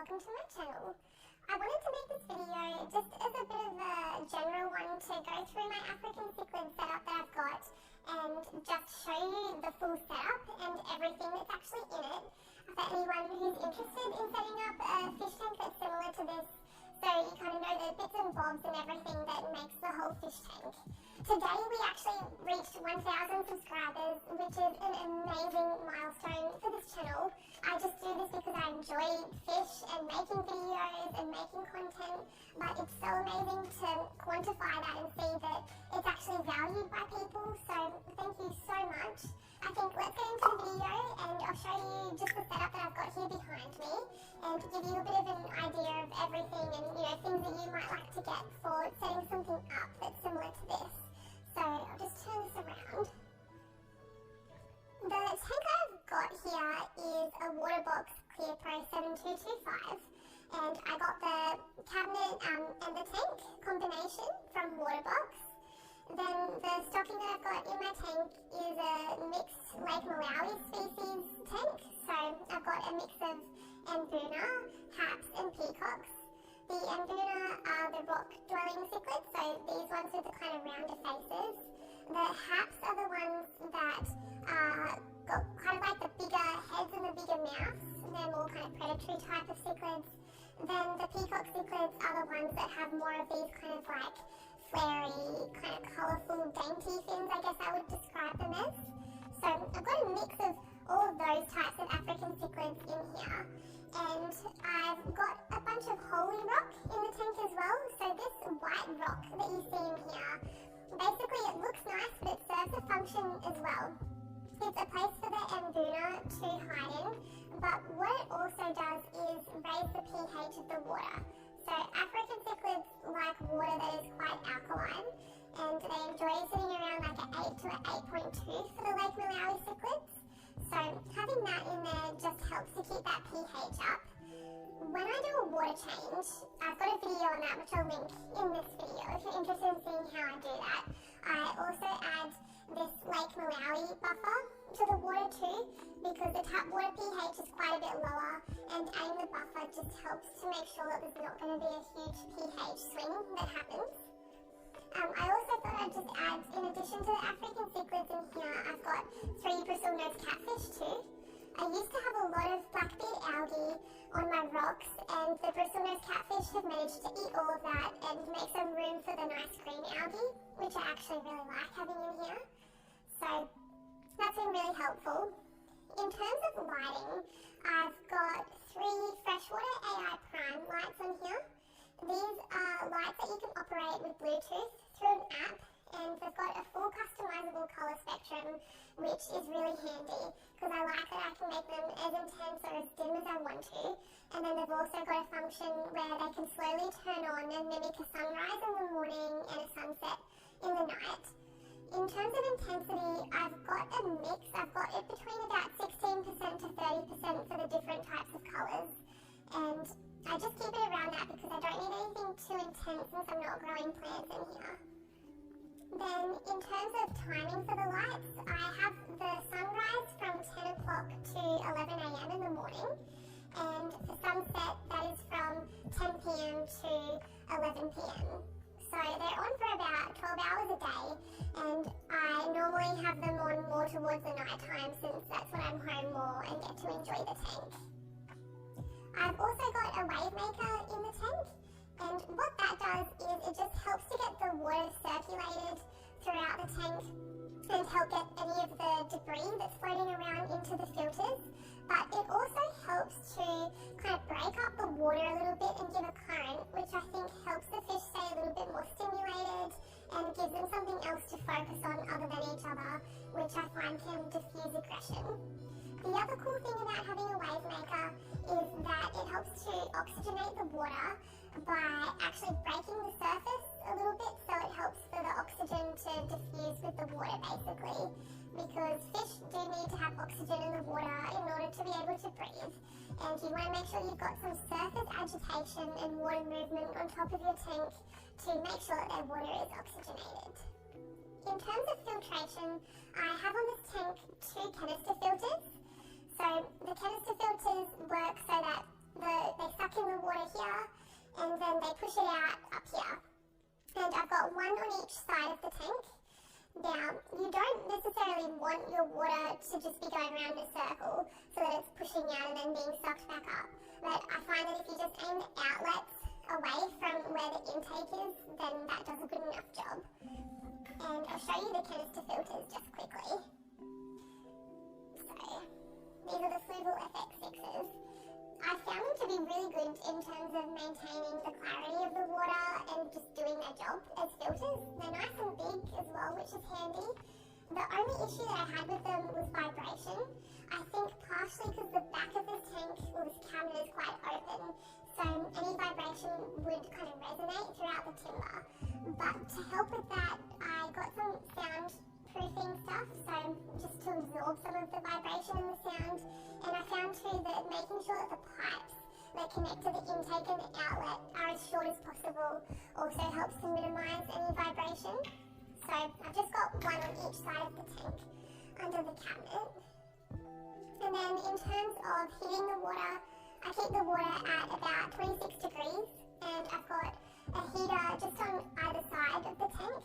welcome to my channel. I wanted to make this video just as a bit of a general one to go through my African cichlid setup that I've got and just show you the full setup and everything that's actually in it for anyone who's interested in setting up a fish tank that's similar to this, so you kind of know the bits and bobs and everything that makes the whole fish tank. Today we actually reached 1,000 subscribers, which is an amazing milestone for this channel. I just do this because I enjoy fish and making videos and making content, but it's so amazing to quantify that and see that it's actually valued by people, so thank you so much. I think let's get into the video and I'll show you just the setup that I've got here behind me and give you a bit of an idea of everything and things that you might like to get for setting something up that's similar to this. So I'll just turn this around. The tank I've got here is a Waterbox Clear Pro 7225, and I got the cabinet and the tank combination from Waterbox. Then the stocking that I've got in my tank is a mixed Lake Malawi species tank. So I've got a mix of ambuna, haps and peacocks. The ambuna are the rock-dwelling cichlids, so these ones with the kind of rounder faces. The haps are the ones that got kind of like the bigger heads and the bigger mouths. They're more kind of predatory type of cichlids. Then the peacock cichlids are the ones that have more of these kind of like flary, kind of colourful, dainty fins, I guess I would describe them as. So I've got a mix of all of those types of African cichlids in here. And I've got a bunch of holy rock in the tank as well. So this white rock that you see in here, basically it looks nice, but it serves a function as well. It's a place for the ambuna to hide in, but what it also does is raise the pH of the water. So African cichlids like water that is quite alkaline, and they enjoy sitting around like an 8 to an 8.2 for the Lake Malawi cichlids. So having that in there just helps to keep that pH up. When I do a water change, I've got a video on that which I'll link in this video if you're interested in seeing how I do that. I also add this Lake Malawi buffer to the water too, because the tap water pH is quite a bit lower, and adding the buffer just helps to make sure that there's not going to be a huge pH swing that happens. I also thought I'd just add, in addition to the African cichlids in here, I've got 3 bristlenose catfish too. I used to have a lot of blackbeard algae on my rocks, and the bristlenose catfish have managed to eat all of that and make some room for the nice green algae, which I actually really like having in here. So that's been really helpful. In terms of lighting, I've got 3 freshwater AI prime lights on here. These are lights that you can operate with Bluetooth through an app, and they've got a full customizable colour spectrum, which is really handy because I like that I can make them as intense or as dim as I want to. And then they've also got a function where they can slowly turn on and mimic a sunrise in the morning and a sunset in the night. In terms of intensity, I've got a mix. I've got it between about 16% to 30% for the different types of colours. And I just keep it around that because I don't need anything too intense since I'm not growing plants in here. Then in terms of timing for the lights, I have the sunrise from 10 o'clock to 11 a.m. in the morning, and the sunset that is from 10 p.m. to 11 p.m. So they're on for about 12 hours a day, and I normally have them on more towards the night time since that's when I'm home more and get to enjoy the tank. I've also got a wave maker in the tank, and what that does is it just helps to get the water circulated throughout the tank and help get any of the debris that's floating around into the filters. But it also helps to kind of break up the water a little bit and give a current, which I think helps the fish stay a little bit more stimulated and gives them something else to focus on other than each other, which I find can diffuse aggression. The other cool thing about having a wave maker is that it helps to oxygenate the water by actually breaking the surface a little bit, so it helps for the oxygen to diffuse with the water basically, because fish do need to have oxygen in the water in order to be able to breathe, and you want to make sure you've got some surface agitation and water movement on top of your tank to make sure that their water is oxygenated. In terms of filtration, I have on this tank 2 canister filters. So the canister filters work so that they suck in to just be going around in a circle so that it's pushing out and then being sucked back up. But I find that if you just aim the outlets away from where the intake is, then that does a good enough job. And I'll show you the canister filters just quickly. So, these are the Swivel FX6s. I found them to be really good in terms of maintaining the clarity of the water and just doing their job as filters. They're nice and big as well, which is handy. The only issue that I had with them was vibration. I think partially because the back of this tank, or this cabinet, is quite open, so any vibration would kind of resonate throughout the timber. But to help with that, I got some soundproofing stuff, so just to absorb some of the vibration and the sound. And I found too that making sure that the pipes that connect to the intake and the outlet are as short as possible also helps to minimise any vibration. So I've just got one on each side of the tank under the cabinet. And then in terms of heating the water, I keep the water at about 26 degrees, and I've got a heater just on either side of the tank.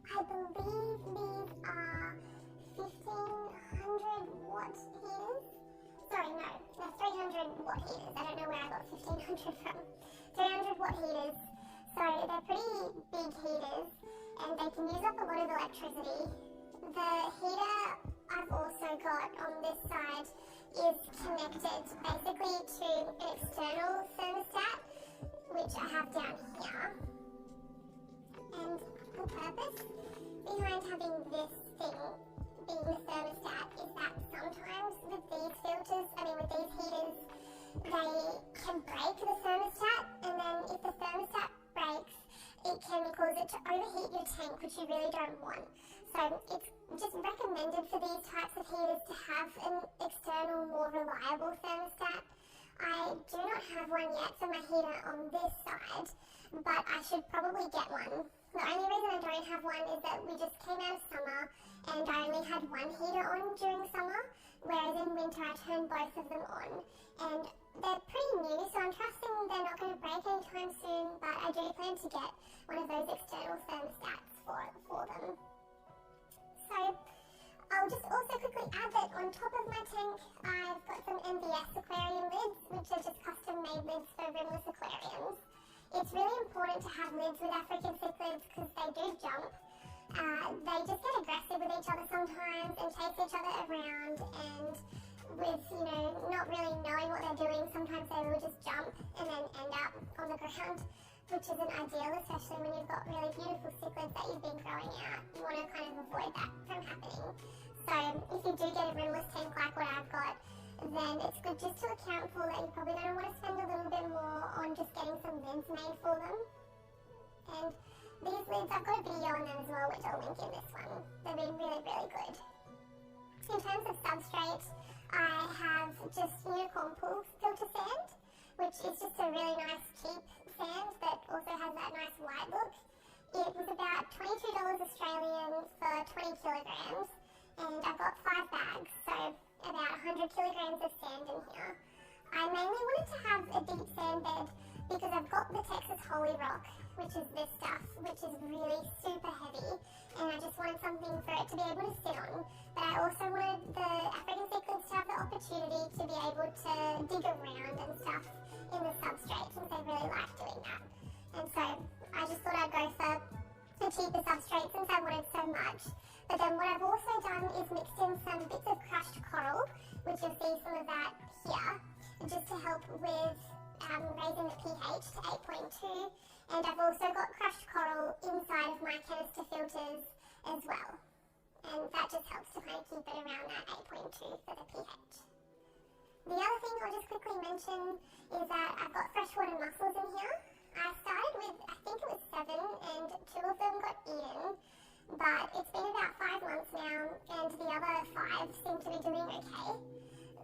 I believe these are 1500 watt heaters. Sorry, no, they're 300 watt heaters. I don't know where I got 1500 from. 300 watt heaters. So they're pretty big heaters, and they can use up a lot of electricity. The heater I've also got on this side is connected basically to an external thermostat, which I have down here. And the purpose behind having this thing being the thermostat is that sometimes with these filters, with these heaters, they can break the thermostat, and then if the thermostat breaks, it can cause it to overheat your tank, which you really don't want. So it's just recommended for these types of heaters to have an external, more reliable thermostat. I do not have one yet for my heater on this side, but I should probably get one. The only reason I don't have one is that we just came out of summer and I only had one heater on during summer, whereas in winter I turned both of them on. And they're pretty new, so I'm trusting they're not going to break anytime soon, but I do plan to get one of those external thermostats for them. So I'll just also quickly add that on top of my tank I've got some MBS aquarium lids, which are just custom made lids for rimless aquariums. It's really important to have lids with African cichlids because they do jump. They just get aggressive with each other sometimes and chase each other around, and with, not really knowing what they're doing, sometimes they will just jump and then end up on the ground, which isn't ideal, especially when you've got really beautiful cichlids that you've been growing out. You want to kind of avoid that from happening. So if you do get a rimless tank like what I've got, then it's good just to account for that you're probably going to want to spend a little bit more on just getting some lids made for them. And these lids, I've got a video on them as well, which I'll link in this one. They've been really, really good. In terms of substrate, I have just unicorn pool filter sand, which is just a really nice cheap sand that also has that nice white look. It was about $22 Australian for 20 kilograms, and I've got 5 bags, so about 100 kilograms of sand in here. I mainly wanted to have a deep sand bed because I've got the Texas Holy Rock, which is this stuff, which is really super heavy, and I just wanted something for it to be able to sit on. But I also wanted the African cichlids to have the opportunity to be able to dig around and stuff in the substrate, since they really like doing that. And so I just thought I'd go for the cheaper substrate since I wanted so much. But then what I've also done is mixed in some bits of crushed coral, which you'll see some of that here, just to help with raising the pH to 8.2. And I've also got crushed coral inside of my canister filters as well. And that just helps to kind of keep it around that 8.2 for the pH. The other thing I'll just quickly mention is that I've got freshwater mussels in here. I started with, I think it was 7, and 2 of them got eaten. But it's been about 5 months now, and the other 5 seem to be doing okay.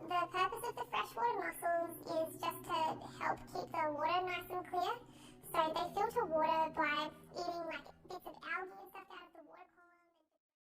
The purpose of the freshwater mussels is just to help keep the water nice and clear. So they filter water by eating like